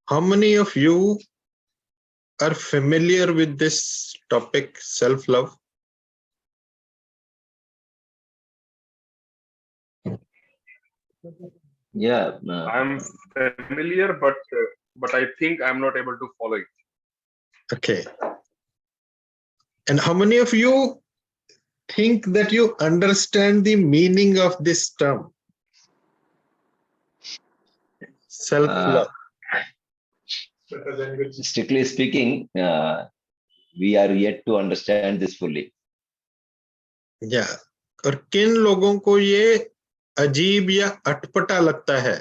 How many of you are familiar with this topic, self-love? Yeah, I'm familiar, but I think I'm not able to follow it. Okay. And how many of you think that you understand the meaning of this term? Self-love. strictly speaking, we are yet to understand this fully. Yeah. और किन लोगों को ये अजीब या अटपटा लगता है?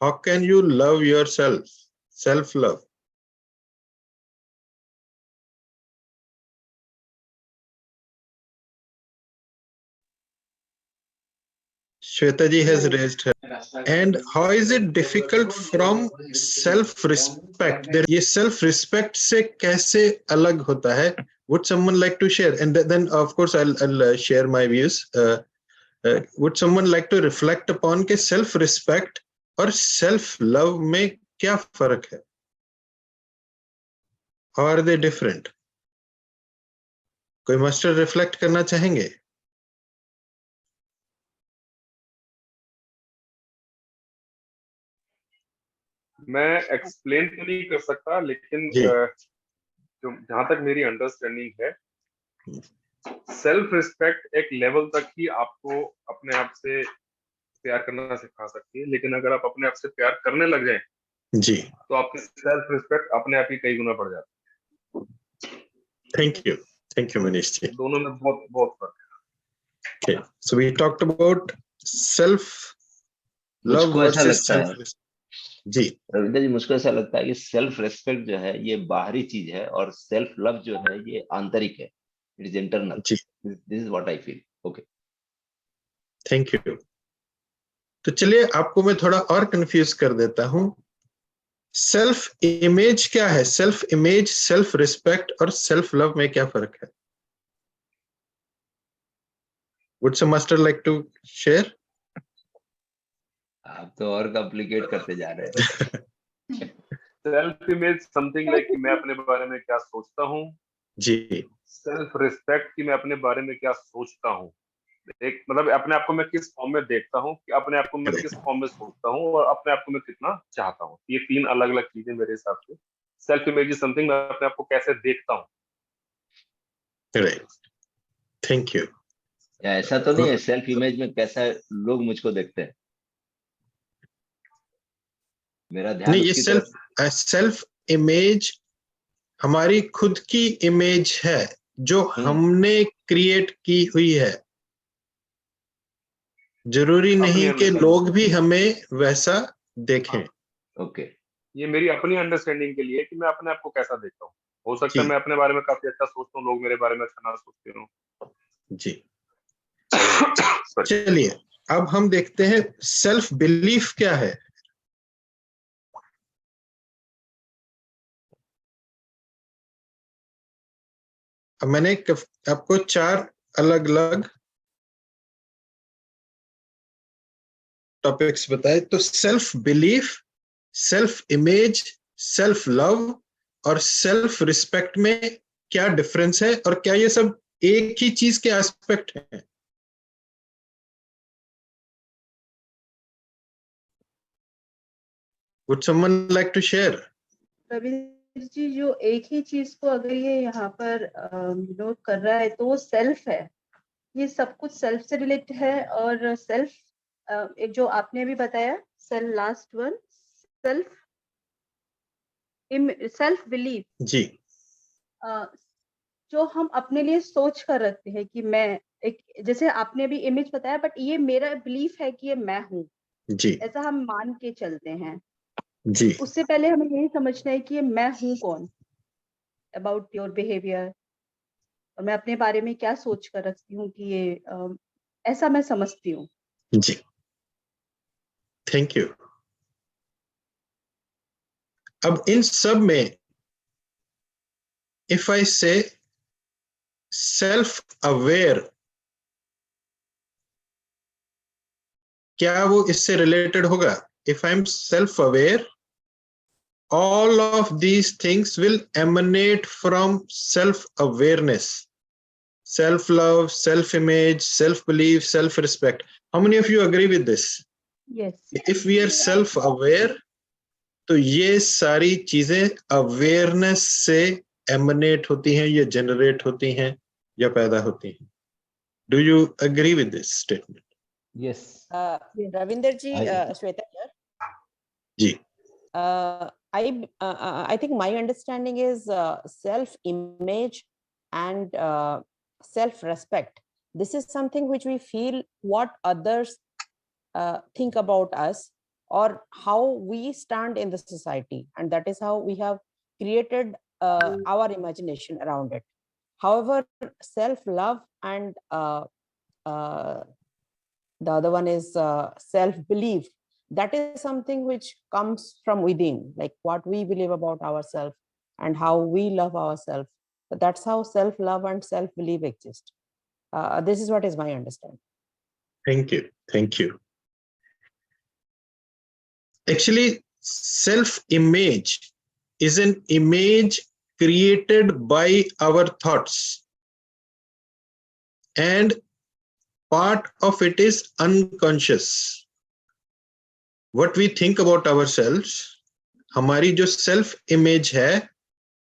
How can you love yourself? Self-love. Shweta ji has raised her. And how is it difficult from self-respect? ये self-respect से कैसे अलग होता है? Would someone like to share? And then of course I'll share my views. Would someone like to reflect upon के self-respect और self-love में क्या फर्क है? How are they different? कोई मास्टर रिफ्लेक्ट करना चाहेंगे? मैं एक्सप्लेन तो नहीं कर सकता, लेकिन जी। जो जहां तक मेरी अंडरस्टैंडिंग है, सेल्फ रिस्पेक्ट एक लेवल तक ही आपको अपने आप से प्यार करना सिखा सकती है, लेकिन अगर आप अपने आप से प्यार करने लग जाएं जी, तो आपकी सेल्फ रिस्पेक्ट अपने आप ही कई गुना बढ़ जाती है। Thank you Manish ji. दोनों में बहुत बहुत फर्क है। Okay, so we talked about self love मुझको ऐसा versus लगता है self. जी, रविंद्र जी, मुझको ऐसा लगता है कि सेल्फ रेस्पेक्ट जो है ये बाहरी चीज है और सेल्फ लव जो है ये आंतरिक है. It is internal. जी, this is what I feel. Okay, thank you. तो चलिए आपको मैं थोड़ा और कंफ्यूज कर देता हूं। सेल्फ इमेज क्या है? सेल्फ इमेज, सेल्फ रिस्पेक्ट और सेल्फ लव में क्या फर्क है? Would some master like to share? आप तो और कॉम्प्लिकेट करते जा रहे हैं. सेल्फ इमेज समथिंग लाइक कि मैं अपने बारे में क्या सोचता हूँ। जी, सेल्फ रिस्पेक्ट कि मैं अपने बारे में क्या सोचता हूँ। एक मतलब अपने आप को मैं किस फॉर्म में देखता हूँ, कि अपने आप को मैं किस फॉर्म में सोचता हूँ और अपने आप को मैं कितना चाहता हूँ। ये तीन अलग अलग चीजें मेरे हिसाब से। सेल्फ इमेज इज समथिंग मैं अपने आप को कैसे देखता हूँ। Thank you. ऐसा तो नहीं है सेल्फ इमेज में कैसा लोग मुझको देखते हैं, मेरा ध्यान नहीं, ये उसकी तरफ. सेल्फ इमेज हमारी खुद की इमेज है जो हमने क्रिएट की हुई है। जरूरी नहीं कि लोग भी हमें वैसा देखें। ओके, ये मेरी अपनी अंडरस्टैंडिंग के लिए कि मैं अपने आप को कैसा देखता हूँ। हो सकता है जी, मैं अपने बारे में काफी अच्छा सोचता हूँ, लोग मेरे बारे में अच्छा ना सोचते हो। जी। चलिए अब हम देखते हैं सेल्फ बिलीफ क्या है। अब मैंने आपको चार अलग अलग टॉपिक्स बताए। तो self belief, self image, self love और सेल्फ रिस्पेक्ट में क्या डिफरेंस है और क्या ये सब एक ही चीज के एस्पेक्ट हैं? Would someone like to share? Ravindra जी, जो एक ही चीज को अगर ये यहाँ पर नोट कर रहा है तो वो सेल्फ है। ये सब कुछ सेल्फ से रिलेटेड है। और सेल्फ एक जो आपने अभी बताया, last one, self self belief, जी, जो हम अपने लिए सोच कर रखते हैं कि मैं एक, जैसे आपने अभी इमेज बताया, बट ये मेरा बिलीफ है कि ये मैं हूँ, जी, ऐसा हम मान के चलते हैं। जी, उससे पहले हमें यही समझना है कि ये मैं हूँ कौन, अबाउट योर बिहेवियर, और मैं अपने बारे में क्या सोच कर रखती हूँ कि ये ऐसा मैं समझती हूँ। जी, थैंक यू। अब इन सब में इफ आई से सेल्फ अवेयर, क्या वो इससे रिलेटेड होगा? If I am self aware all of these things will emanate from self-awareness, self-love, self-image, self-belief, self-respect. How many of you agree with this? Yes. If we are self-aware, तो ये सारी चीजें awareness से एमनेट होती हैं, या generate होती हैं, या पैदा होती हैं. Do you agree with this statement? Yes. Ravinder ji, Shweta here. Ji. I think my understanding is self-image and self-respect. This is something which we feel what others think about us or how we stand in the society, and that is how we have created our imagination around it. However, self-love and the other one is self-belief. That is something which comes from within, like what we believe about ourselves and how we love ourselves. That's how self-love and self-belief exist. This is what is my understanding. Thank you. Thank you. Actually, self-image is an image created by our thoughts, and part of it is unconscious. What we think about ourselves, हमारी जो self-image है,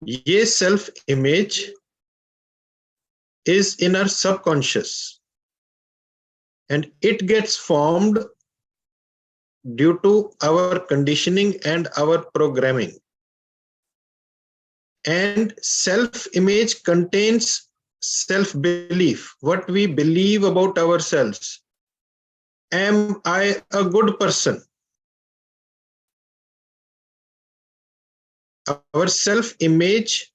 ये self-image is in our subconscious, and it gets formed due to our conditioning and our programming. And self-image contains self-belief, what we believe about ourselves. Am I a good person? Our self-image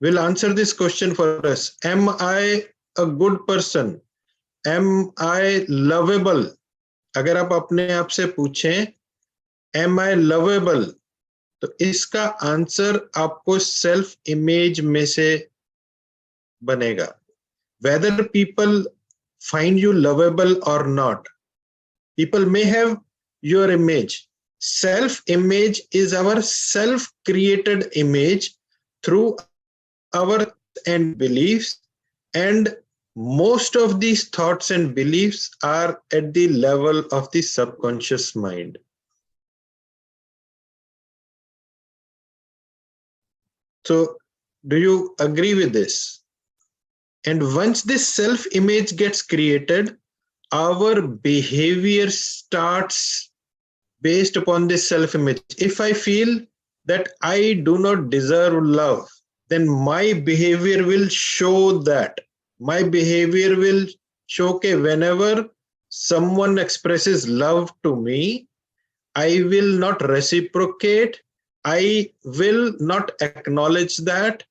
will answer this question for us. Am I a good person? Am I lovable? अगर आप अपने आप से पूछें am I lovable, तो इसका answer आपको self image में से बनेगा. Whether people find you lovable or not, people may have your image. Self-image is our self-created image through our and beliefs, and most of these thoughts and beliefs are at the level of the subconscious mind. So, do you agree with this? And once this self-image gets created, our behavior starts based upon this self-image. If I feel that I do not deserve love, then my behavior will show that. My behavior will show that whenever someone expresses love to me, I will not reciprocate, I will not acknowledge that,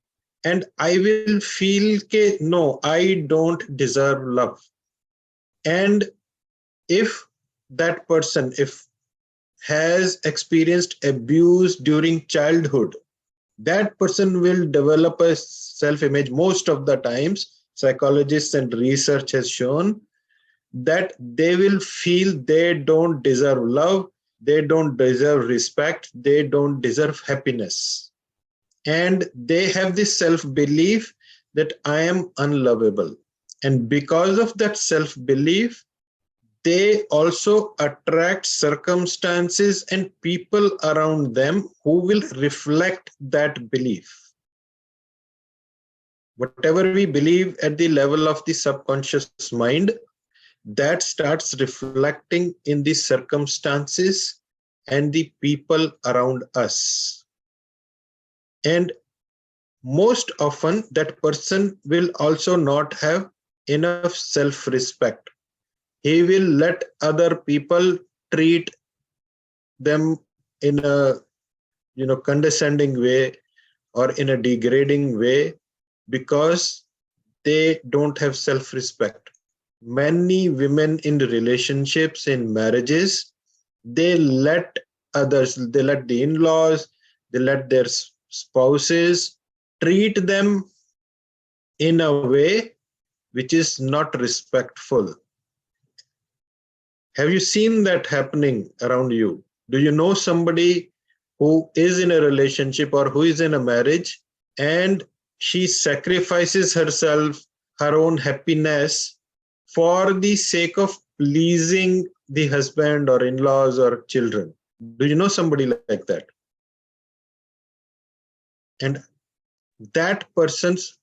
and I will feel that no, I don't deserve love. And if that person has experienced abuse during childhood, that person will develop a self-image. Most of the times, psychologists and research has shown that they will feel they don't deserve love, they don't deserve respect, they don't deserve happiness. And they have this self-belief that I am unlovable. And because of that self-belief, they also attract circumstances and people around them who will reflect that belief. Whatever we believe at the level of the subconscious mind, that starts reflecting in the circumstances and the people around us. And most often, that person will also not have enough self-respect. He will let other people treat them in a condescending way or in a degrading way because they don't have self-respect. Many women in relationships, in marriages, they let others, they let the in-laws, they let their spouses treat them in a way which is not respectful. Have you seen that happening around you? Do you know somebody who is in a relationship or who is in a marriage, and she sacrifices herself, her own happiness, for the sake of pleasing the husband or in-laws or children. Do you know somebody like that? And that person's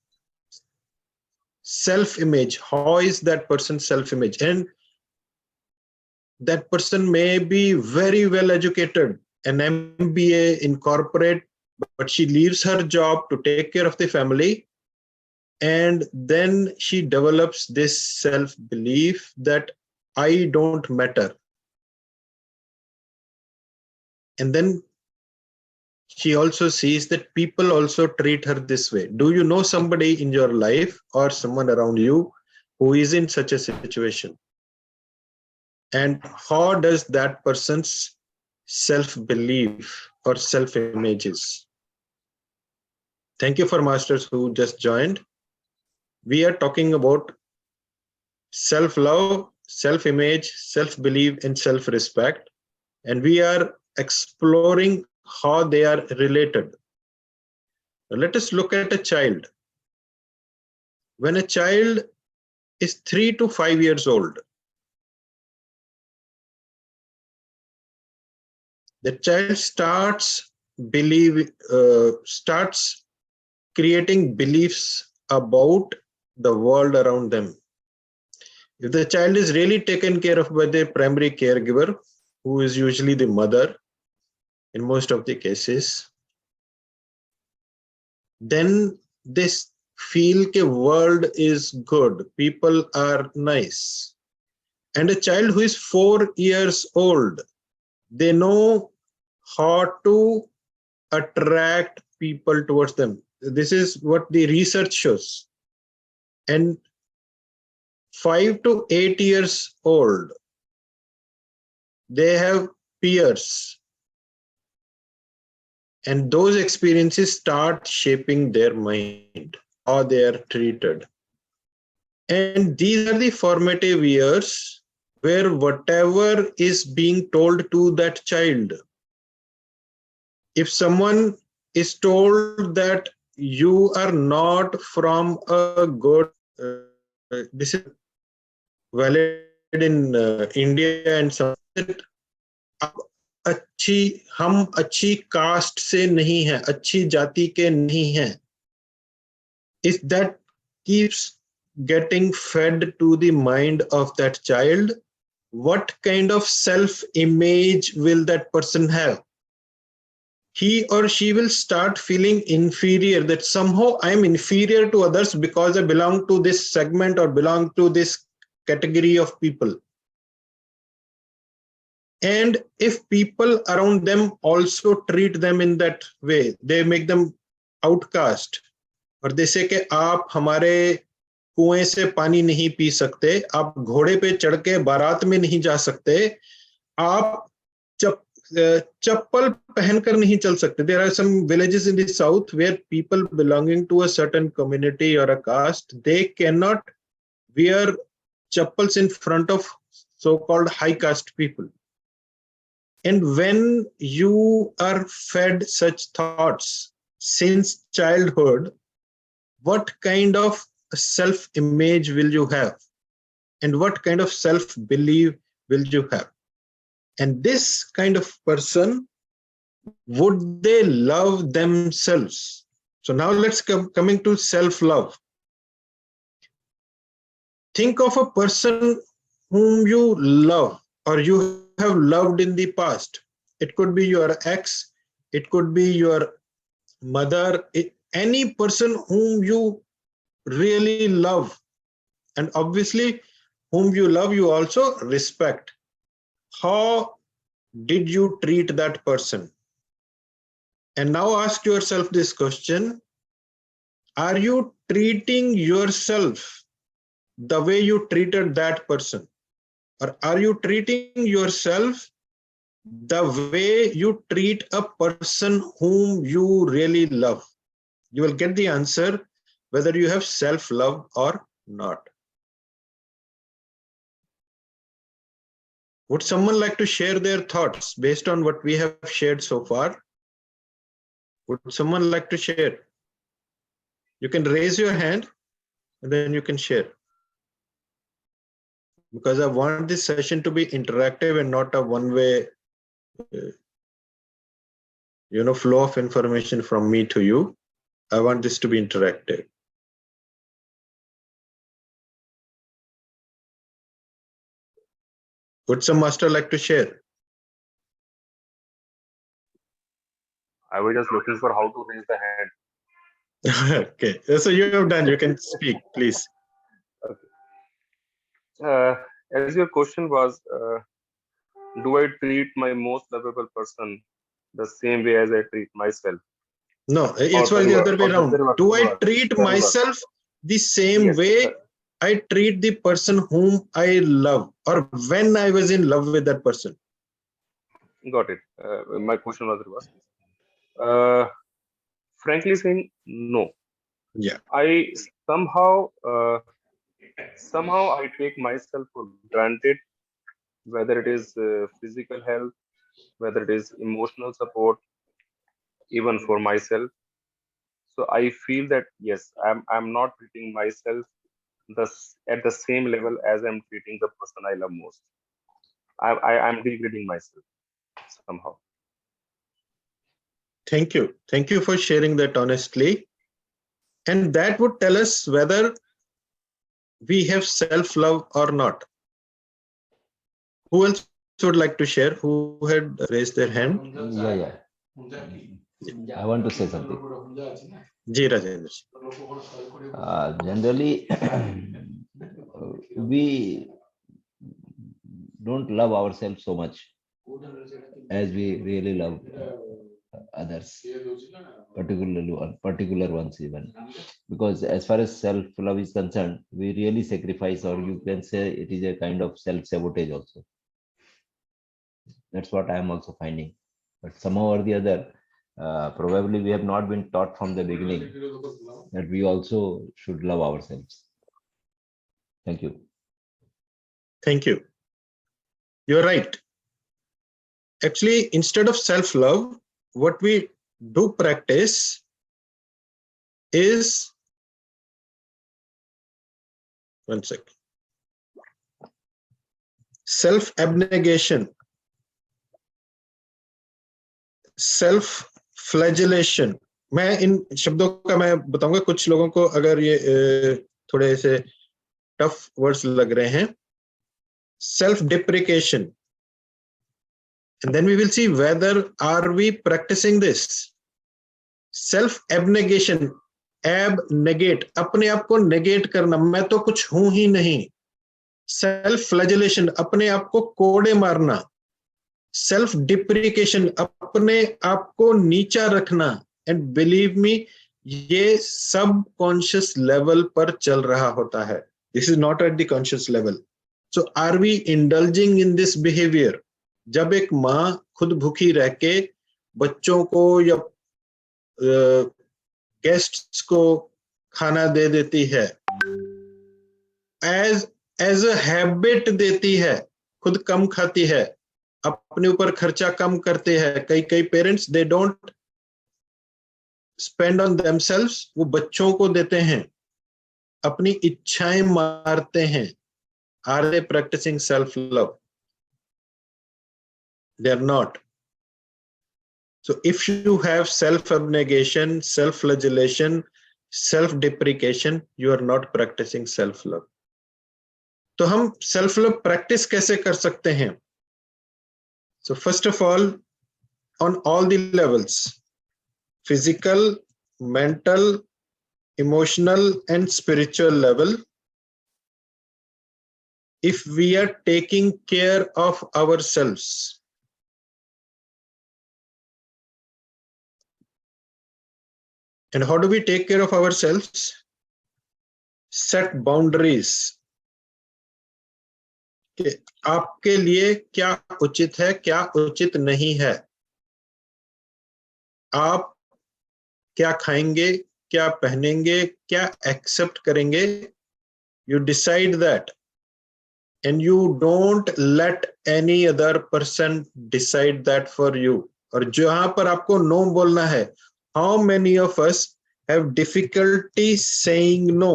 self-image, how is that person's self-image? And that person may be very well educated, an MBA in corporate, but she leaves her job to take care of the family, and then she develops this self-belief that I don't matter. And then she also sees that people also treat her this way. Do you know somebody in your life or someone around you who is in such a situation? And how does that person's self-belief or self-image is? Thank you for masters who just joined. We are talking about self-love, self-image, self-belief, and self-respect. And we are exploring how they are related. Now let us look at a child. When a child is 3 to 5 years old, the child starts creating beliefs about the world around them. If the child is really taken care of by their primary caregiver, who is usually the mother in most of the cases, then they feel the world is good, people are nice. And a child who is 4 years old, they know how to attract people towards them. This is what the research shows. And 5 to 8 years old, they have peers. And those experiences start shaping their mind, how they are treated. And these are the formative years where whatever is being told to that child, if someone is told that you are not from a good, this is valid in India and some, हम अच्छी cast से नहीं हैं, अच्छी जाति के नहीं हैं, if that keeps getting fed to the mind of that child, what kind of self-image will that person have? He or she will start feeling inferior, that somehow I'm inferior to others because I belong to this segment or belong to this category of people. And if people around them also treat them in that way, they make them outcast, और they say कि आप हमारे कुएं से पानी नहीं P सकते, आप घोड़े पे चढ़ के बारात में नहीं जा सकते, आप चप्पल पहनकर नहीं चल सकते. There are some villages in the south where people belonging to a certain community or a caste, they cannot wear chappals in front of so-called high caste people. And when you are fed such thoughts since childhood, what kind of self-image will you have? And what kind of self-belief will you have? And this kind of person, would they love themselves? So now let's coming to self-love. Think of a person whom you love or you have loved in the past. It could be your ex, it could be your mother, any person whom you really love. And obviously, whom you love, you also respect. How did you treat that person? And now ask yourself this question: are you treating yourself the way you treated that person? Or are you treating yourself the way you treat a person whom you really love? You will get the answer whether you have self-love or not. Would someone like to share their thoughts based on what we have shared so far? Would someone like to share? You can raise your hand and then you can share. Because I want this session to be interactive and not a one-way, flow of information from me to you. I want this to be interactive. Would some master like to share? I was just looking for how to raise the hand. Okay, so you have done. You can speak, please. As your question was, do I treat my most lovable person the same way as I treat myself? No, it's the other way around. Do I treat myself the same way I treat the person whom I love, or when I was in love with that person? Got it. My question was reversed. Frankly saying, no. Yeah. I somehow I take myself for granted, whether it is physical health, whether it is emotional support, even for myself. So I feel that yes, I'm not treating myself at the same level as I'm treating the person I love most. I'm degrading myself somehow. Thank you. Thank you for sharing that honestly. And that would tell us whether we have self-love or not. Who else would like to share? Who had raised their hand? Yeah. I want to say something. Ji Rajendra. Generally, we don't love ourselves so much as we really love others, particular ones even. Because as far as self-love is concerned, we really sacrifice, or you can say it is a kind of self-sabotage also. That's what I am also finding. But somehow or the other, probably we have not been taught from the beginning that we also should love ourselves. Thank you. Thank you. You're right. Actually, instead of self-love, what we do practice is, one second, self-abnegation, self-flagellation. मैं इन शब्दों का मैं बताऊंगा, कुछ लोगों को अगर ये थोड़े से टफ वर्ड्स लग रहे हैं. Self-deprecation. And then we will see whether are we practicing this. Self-abnegation, abnegate, अपने आप को negate करना, मैं तो कुछ हूं ही नहीं. Self-flagellation, अपने आप को कोड़े मारना. Self-deprecation, अपने आप को नीचा रखना. And believe me, ये subconscious level पर चल रहा होता है. This is not at the conscious level. So are we indulging in this behavior? जब एक माँ खुद भूखी रह के बच्चों को या गेस्ट्स को खाना दे देती है, as a habit देती है, खुद कम खाती है, अपने ऊपर खर्चा कम करते हैं. कई parents they don't spend on themselves, वो बच्चों को देते हैं, अपनी इच्छाएं मारते हैं. Are they practicing self-love? They are not. So if you have self-abnegation, self-flagellation, self-deprecation, you are not practicing self-love. तो हम self-love practice कैसे कर सकते हैं? So first of all, on all the levels, physical, mental, emotional, and spiritual level, if we are taking care of ourselves, and how do we take care of ourselves? Set boundaries. कि आपके लिए क्या उचित है, क्या उचित नहीं है. आप क्या खाएंगे, क्या पहनेंगे, क्या एक्सेप्ट करेंगे. You decide that. And you don't let any other person decide that for you. और जहां पर आपको नो बोलना है, how many of us have difficulty saying no?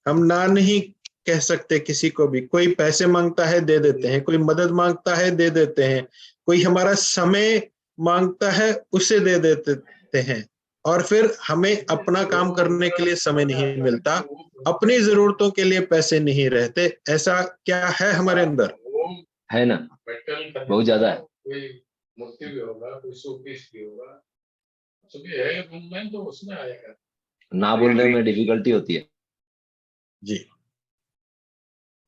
हम ना नहीं कह सकते किसी को भी। कोई पैसे मांगता है दे देते हैं, कोई मदद मांगता है दे देते हैं, कोई हमारा समय मांगता है उसे दे देते हैं, और फिर हमें अपना काम करने के लिए समय नहीं मिलता, अपनी जरूरतों के लिए पैसे नहीं रहते। ऐसा क्या है हमारे अंदर? है ना, बहुत ज्यादा है। कोई मूर्ति भी होगा, कोई शोपीस भी होगा, सभी है रूम में, तो उसमें आएगा। ना बोलने में डिफिकल्टी होती है जी।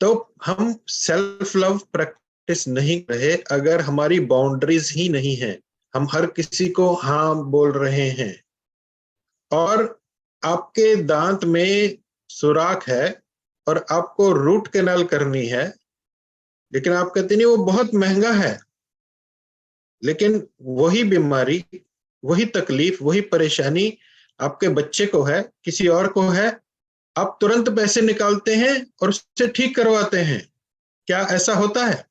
तो हम सेल्फ लव प्रैक्टिस नहीं कर रहे अगर हमारी बाउंड्रीज ही नहीं है, हम हर किसी को हाँ बोल रहे हैं, और आपके दांत में सुराख है और आपको रूट कैनाल करनी है, लेकिन आप कहते नहीं वो बहुत महंगा है, लेकिन वही बीमारी, वही तकलीफ, वही परेशानी आपके बच्चे को है, किसी और को है, आप तुरंत पैसे निकालते हैं और उससे ठीक करवाते हैं। क्या ऐसा होता है?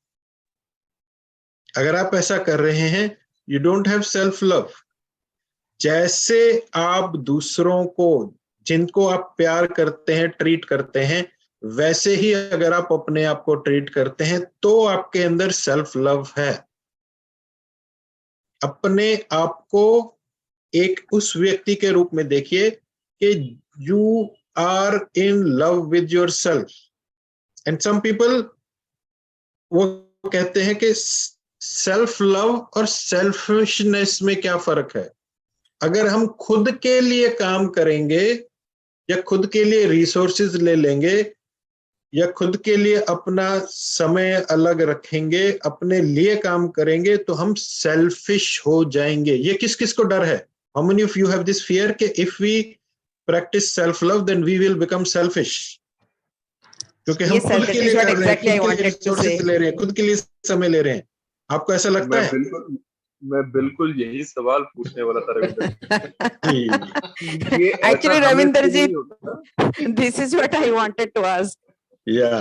अगर आप ऐसा कर रहे हैं, you don't have self love. जैसे आप दूसरों को, जिनको आप प्यार करते हैं, ट्रीट करते हैं, वैसे ही अगर आप अपने आप को ट्रीट करते हैं तो आपके अंदर सेल्फ लव है। अपने आप को एक उस व्यक्ति के रूप में देखिए कि you are in love with yourself. And some people वो कहते हैं कि सेल्फ लव और सेल्फिशनेस में क्या फर्क है? अगर हम खुद के लिए काम करेंगे या खुद के लिए रिसोर्सेज ले लेंगे या खुद के लिए अपना समय अलग रखेंगे, अपने लिए काम करेंगे, तो हम सेल्फिश हो जाएंगे। ये किस किस को डर है? How many of you have this fear कि if we practice self love then we will become selfish? क्योंकि हम खुद के लिए कर रहे हैं, खुद के लिए रिसोर्सेज ले रहे हैं, खुद के लिए समय ले रहे हैं। आपको ऐसा लगता है? मैं बिल्कुल यही सवाल पूछने वाला था रविंदर जी। Actually, Ravinder ji, this is what I wanted to ask. या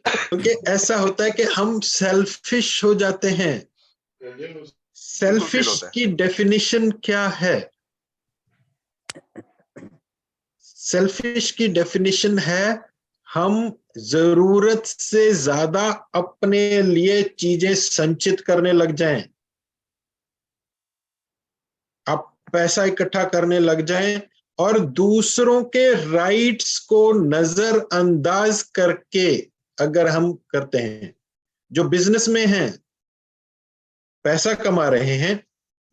क्योंकि ऐसा होता है कि हम सेल्फिश हो जाते हैं। सेल्फिश की डेफिनेशन क्या है? सेल्फिश की डेफिनेशन है हम जरूरत से ज्यादा अपने लिए चीजें संचित करने लग जाएं। आप पैसा इकट्ठा करने लग जाएं और दूसरों के राइट्स को नजरअंदाज करके, अगर हम करते हैं, जो बिजनेस में हैं, पैसा कमा रहे हैं,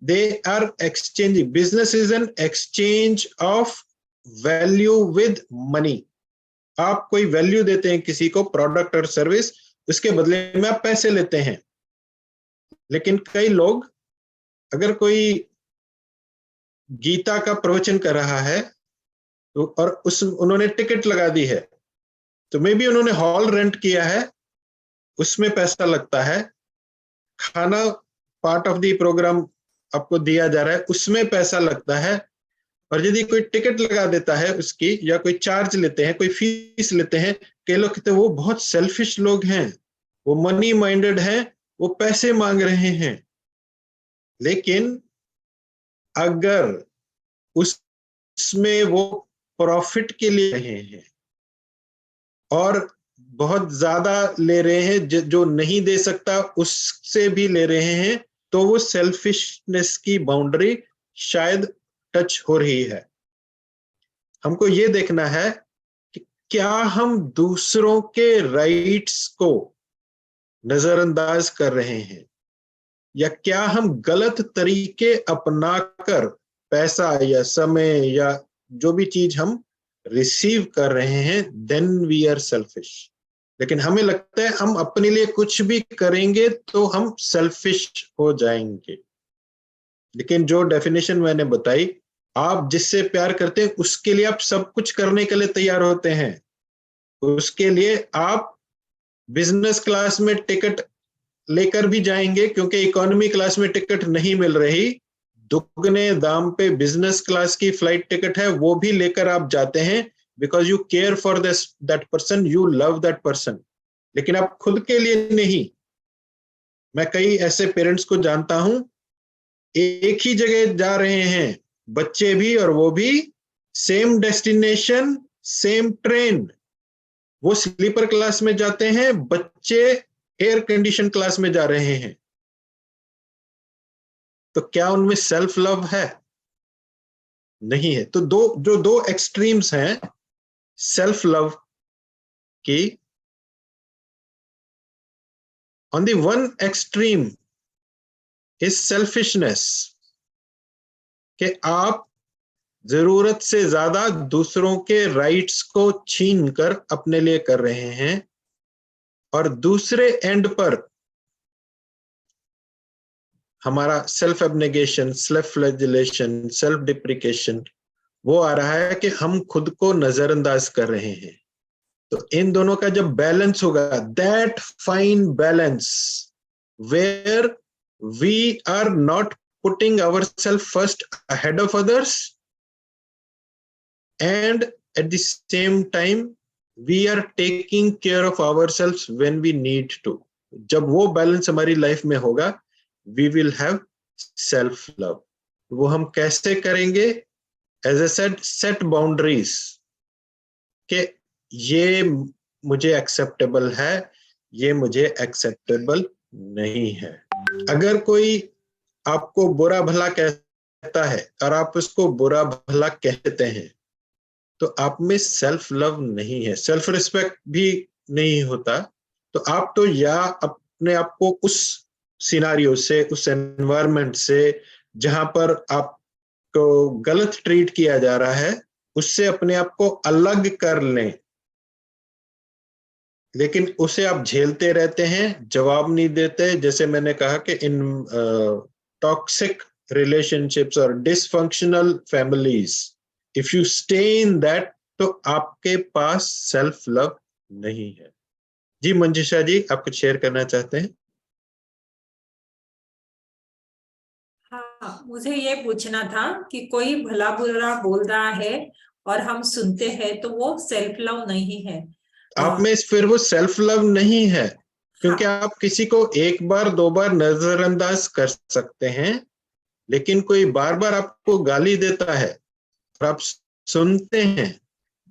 they are exchanging, business is an exchange of value with money. आप कोई वैल्यू देते हैं किसी को, प्रोडक्ट और सर्विस, उसके बदले में आप पैसे लेते हैं। लेकिन कई लोग, अगर कोई गीता का प्रवचन कर रहा है तो और उन्होंने टिकट लगा दी है, तो मे बी उन्होंने हॉल रेंट किया है, उसमें पैसा लगता है, खाना पार्ट ऑफ द प्रोग्राम आपको दिया जा रहा है, उसमें पैसा लगता है, और यदि कोई टिकट लगा देता है उसकी, या कोई चार्ज लेते हैं, कोई फीस लेते हैं, कई लोग कहते हैं वो बहुत सेल्फिश लोग हैं, वो मनी माइंडेड हैं, वो पैसे मांग रहे हैं। लेकिन अगर उसमें वो प्रॉफिट के लिए रहे हैं और बहुत ज्यादा ले रहे हैं, जो नहीं दे सकता उससे भी ले रहे हैं, तो वो सेल्फिशनेस की बाउंड्री शायद टच हो रही है। हमको ये देखना है कि क्या हम दूसरों के राइट्स को नजरअंदाज कर रहे हैं, या क्या हम गलत तरीके अपनाकर पैसा या समय या जो भी चीज हम रिसीव कर रहे हैं, देन वी आर सेल्फिश। लेकिन हमें लगता है हम अपने लिए कुछ भी करेंगे तो हम सेल्फिश हो जाएंगे। लेकिन जो डेफिनेशन मैंने बताई, आप जिससे प्यार करते हैं उसके लिए आप सब कुछ करने के लिए तैयार होते हैं। उसके लिए आप बिजनेस क्लास में टिकट लेकर भी जाएंगे, क्योंकि इकोनॉमी क्लास में टिकट नहीं मिल रही, दुगने दाम पे बिजनेस क्लास की फ्लाइट टिकट है, वो भी लेकर आप जाते हैं, because you care for that person, you love that person. लेकिन आप खुद के लिए नहीं। मैं कई ऐसे पेरेंट्स को जानता हूं एक ही जगह जा रहे हैं, बच्चे भी और वो भी, सेम डेस्टिनेशन सेम ट्रेन। वो स्लीपर क्लास में जाते हैं, बच्चे एयर कंडीशन क्लास में जा रहे हैं। तो क्या उनमें सेल्फ लव है? नहीं है। तो दो एक्सट्रीम्स हैं सेल्फ लव की। On the one extreme is selfishness, कि आप जरूरत से ज्यादा दूसरों के राइट्स को छीन कर अपने लिए कर रहे हैं, और दूसरे एंड पर हमारा सेल्फ एब्नेगेशन, सेल्फ फ्लैजेलेशन, सेल्फ डिप्रिकेशन वो आ रहा है कि हम खुद को नजरअंदाज कर रहे हैं। तो इन दोनों का जब बैलेंस होगा, that fine balance where we are not putting ourselves first ahead of others and at the same time we are taking care of ourselves when we need to. जब वो बैलेंस हमारी लाइफ में होगा, we will have self love. वो हम कैसे करेंगे? As I said, set boundaries कि ये मुझे एक्सेप्टेबल है, ये मुझे एक्सेप्टेबल नहीं है। अगर कोई आपको बुरा भला कहता है और आप उसको बुरा भला कहते हैं, तो आप में सेल्फ लव नहीं है, सेल्फ रिस्पेक्ट भी नहीं होता। तो आप तो या अपने आप को उस सिनारियो से, उस एनवायरनमेंट से जहां पर आपको गलत ट्रीट किया जा रहा है, उससे अपने आप को अलग कर लें, लेकिन उसे आप झेलते रहते हैं, जवाब नहीं देते। जैसे मैंने कहा कि इन टॉक्सिक रिलेशनशिप्स और dysfunctional families, if you stay in that, तो आपके पास सेल्फ लव नहीं है। जी मंजुषा जी, आप कुछ शेयर करना चाहते हैं? हाँ, मुझे ये पूछना था कि कोई भला बुरा बोल रहा है और हम सुनते हैं, तो वो सेल्फ लव नहीं है। आप में फिर वो सेल्फ लव नहीं है, क्योंकि हाँ, आप किसी को एक बार दो बार नजरअंदाज कर सकते हैं, लेकिन कोई बार बार आपको गाली देता है और आप सुनते हैं,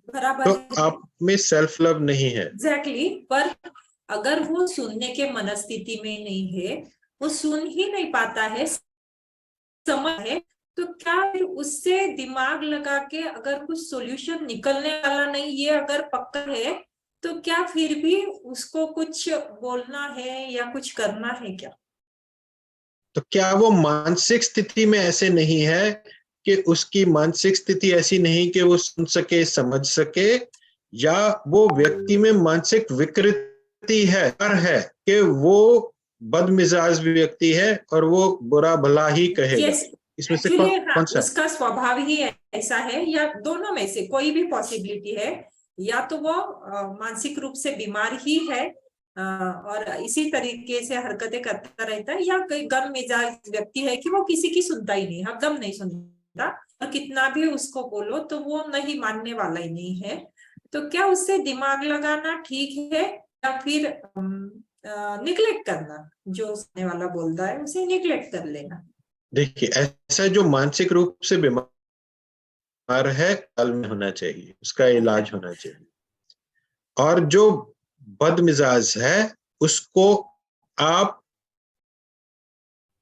बराबर तो है। आप में सेल्फ लव नहीं है। एग्जैक्टली, पर अगर वो सुनने के मनस्थिति में नहीं है, वो सुन ही नहीं पाता है, समझ है, तो क्या फिर उससे दिमाग लगा के अगर कुछ सॉल्यूशन निकलने वाला नहीं, ये अगर पक्का है, तो क्या फिर भी उसको कुछ बोलना है या कुछ करना है क्या? तो क्या वो मानसिक स्थिति में ऐसे नहीं है कि उसकी मानसिक स्थिति ऐसी नहीं कि वो सुन सके, समझ सके, या वो व्यक्ति में मानसिक विकृति है कि वो बदमिजाज व्यक्ति है और वो बुरा भला ही कहेगा? Yes, इसमें से actually, कौन सा? उसका स्वभाव ही ऐसा है, या दोनों में से कोई भी पॉसिबिलिटी है। या तो वो मानसिक रूप से बीमार ही है और इसी तरीके से हरकतें करता रहता है, या कोई गम मिजाज व्यक्ति है कि वो किसी की सुनता ही नहीं, हकदम नहीं सुनता, और कितना भी उसको बोलो तो वो नहीं मानने वाला ही नहीं है। तो क्या उससे दिमाग लगाना ठीक है, या फिर निग्लेक्ट करना, जो सुनने वाला बोलता है उसे निग्लेक्ट कर लेना? देखिए, ऐसा जो मानसिक रूप से बीमार है, काल में होना चाहिए, उसका इलाज होना चाहिए। और जो बदमिजाज है, उसको आप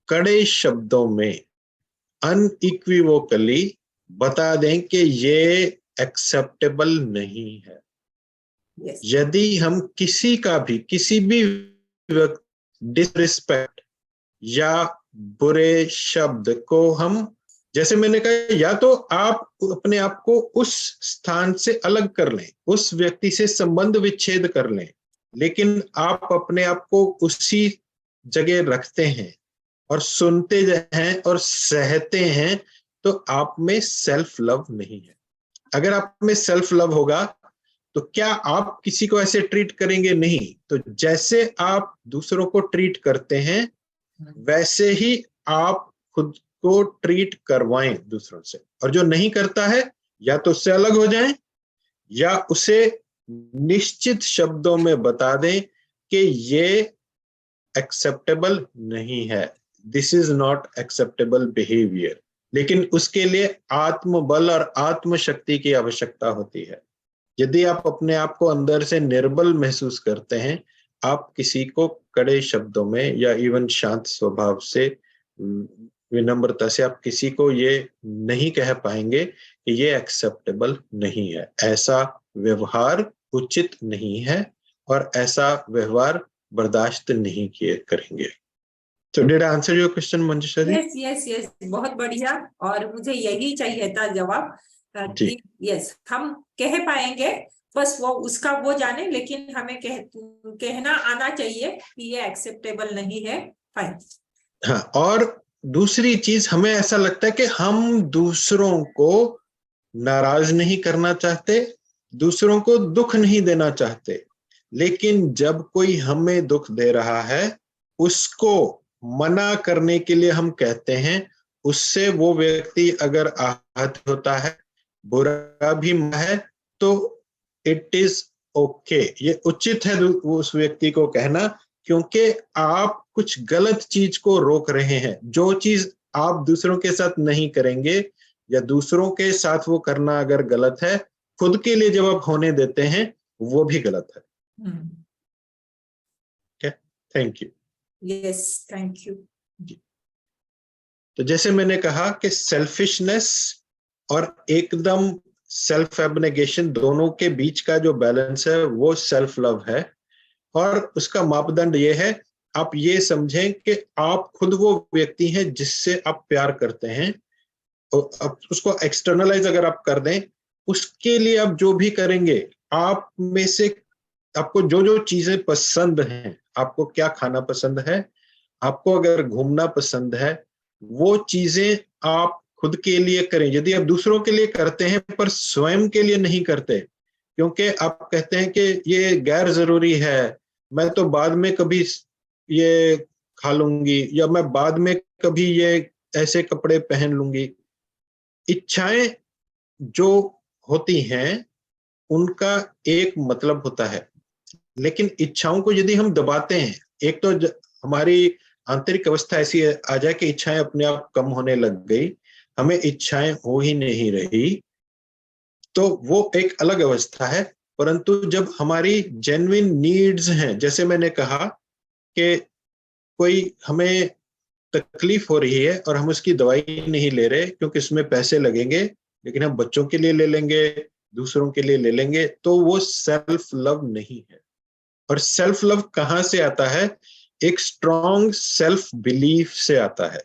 कड़े शब्दों में अनइक्विवोकली बता दें कि ये एक्सेप्टेबल नहीं है। Yes. यदि हम किसी भी डिसरिस्पेक्ट या बुरे शब्द को हम, जैसे मैंने कहा, या तो आप अपने आप को उस स्थान से अलग कर लें, उस व्यक्ति से संबंध विच्छेद कर लें, लेकिन आप अपने आप को उसी जगह रखते हैं और सुनते हैं और सहते हैं, तो आप में सेल्फ लव नहीं है। अगर आप में सेल्फ लव होगा तो क्या आप किसी को ऐसे ट्रीट करेंगे? नहीं। तो जैसे आप दूसरों को ट्रीट करते हैं, वैसे ही आप खुद को ट्रीट करवाएं दूसरों से। और जो नहीं करता है, या तो उससे अलग हो जाएं, या उसे निश्चित शब्दों में बता दें कि ये एक्सेप्टेबल नहीं है। This is not acceptable behaviour. लेकिन उसके लिए आत्मबल और आत्मशक्ति की आवश्यकता होती है। यदि आप अपने आप को अंदर से निर्बल महसूस करते हैं, आप किसी को कड़े शब्दों में या इवन शांत स्वभाव से, विनम्रता से आप किसी को ये नहीं कह पाएंगे कि ये एक्सेप्टेबल नहीं है, ऐसा व्यवहार उचित नहीं है और ऐसा व्यवहार बर्दाश्त नहीं किए करेंगे। So did I answer your question, Manjusha ji? Yes yes yes, बहुत बढ़िया। और मुझे यही चाहिए था जवाब कि यस, हम कह पाएंगे, बस वो उसका वो जाने, लेकिन हमें कहना आना चाहिए कि ये एक्सेप्टेबल नहीं है। फाइन। हाँ, और दूसरी चीज, हमें ऐसा लगता है कि हम दूसरों को नाराज नहीं करना चाहते, दूसरों को दुख नहीं देना चाहते, लेकिन जब कोई हमें दुख दे रहा है उसको मना करने के लिए हम कहते हैं, उससे वो व्यक्ति अगर आहत होता है, बुरा भी है, तो इट इज ओके, ये उचित है उस व्यक्ति को कहना, क्योंकि आप कुछ गलत चीज को रोक रहे हैं। जो चीज आप दूसरों के साथ नहीं करेंगे या दूसरों के साथ वो करना अगर गलत है, खुद के लिए जब आप होने देते हैं वो भी गलत है। Thank you. Yes, thank you. तो जैसे मैंने कहा कि सेल्फिशनेस और एकदम सेल्फ एब्नेगेशन, दोनों के बीच का जो बैलेंस है वो सेल्फ लव है। और उसका मापदंड ये है, आप ये समझें कि आप खुद वो व्यक्ति हैं जिससे आप प्यार करते हैं, और अब उसको एक्सटर्नलाइज अगर आप कर दें, उसके लिए आप जो भी करेंगे, आप में से आपको जो जो चीजें पसंद हैं, आपको क्या खाना पसंद है, आपको अगर घूमना पसंद है, वो चीजें आप खुद के लिए करें। यदि आप दूसरों के लिए करते हैं पर स्वयं के लिए नहीं करते, क्योंकि आप कहते हैं कि ये गैर जरूरी है, मैं तो बाद में कभी ये खा लूंगी, या मैं बाद में कभी ये ऐसे कपड़े पहन लूंगी। इच्छाएं जो होती हैं उनका एक मतलब होता है, लेकिन इच्छाओं को यदि हम दबाते हैं, एक तो हमारी आंतरिक अवस्था ऐसी आ जाए कि इच्छाएं अपने आप कम होने लग गई, हमें इच्छाएं हो ही नहीं रही, तो वो एक अलग अवस्था है। परंतु जब हमारी जेन्युइन नीड्स हैं, जैसे मैंने कहा कि कोई हमें तकलीफ हो रही है और हम उसकी दवाई नहीं ले रहे क्योंकि इसमें पैसे लगेंगे, लेकिन हम बच्चों के लिए ले लेंगे, दूसरों के लिए ले लेंगे, तो वो सेल्फ लव नहीं है। और सेल्फ लव कहाँ से आता है? एक स्ट्रॉन्ग सेल्फ बिलीफ से आता है।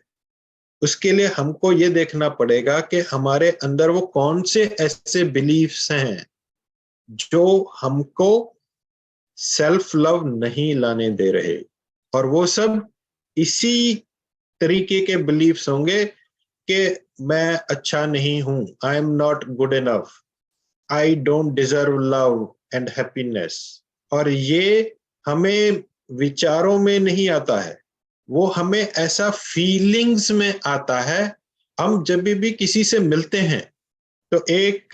उसके लिए हमको ये देखना पड़ेगा कि हमारे अंदर वो कौन से ऐसे बिलीफ्स हैं जो हमको सेल्फ लव नहीं लाने दे रहे, और वो सब इसी तरीके के बिलीफ्स होंगे कि मैं अच्छा नहीं हूं, I am not good enough, I don't deserve love and happiness. और ये हमें विचारों में नहीं आता है, वो हमें ऐसा फीलिंग्स में आता है। हम जब भी किसी से मिलते हैं तो एक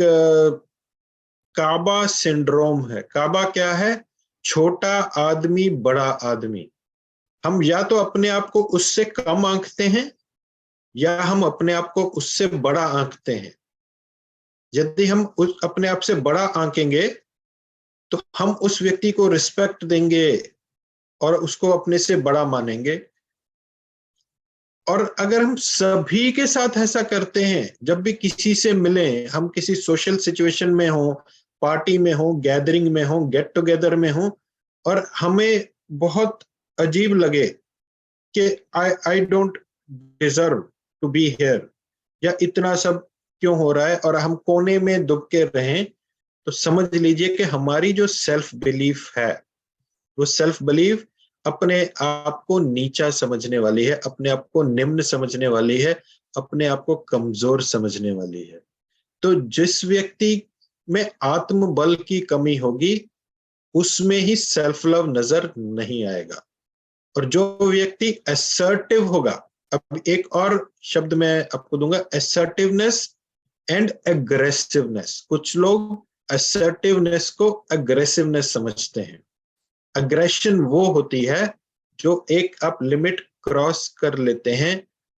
काबा सिंड्रोम है। काबा क्या है? छोटा आदमी बड़ा आदमी। हम या तो अपने आप को उससे कम आंकते हैं या हम अपने आप को उससे बड़ा आंकते हैं। यदि हम अपने आप से बड़ा आंकेंगे तो हम उस व्यक्ति को रिस्पेक्ट देंगे और उसको अपने से बड़ा मानेंगे। और अगर हम सभी के साथ ऐसा करते हैं, जब भी किसी से मिलें, हम किसी सोशल सिचुएशन में हो, पार्टी में हो, गैदरिंग में हो, गेट टुगेदर में हो, और हमें बहुत अजीब लगे कि I don't deserve to be here, या इतना सब क्यों हो रहा है, और हम कोने में दुब के रहें, तो समझ लीजिए कि हमारी जो सेल्फ बिलीफ है, वो सेल्फ बिलीफ अपने आप को नीचा समझने वाली है, अपने आप को निम्न समझने वाली है, अपने आप को कमजोर समझने वाली है। तो जिस व्यक्ति में आत्मबल की कमी होगी उसमें ही सेल्फ लव नजर नहीं आएगा। और जो व्यक्ति असर्टिव होगा, अब एक और शब्द मैं आपको दूंगा, असर्टिवनेस एंड एग्रेसिवनेस। कुछ लोग असर्टिवनेस को एग्रेसिवनेस समझते हैं। अग्रेशन वो होती है जो एक आप लिमिट क्रॉस कर लेते हैं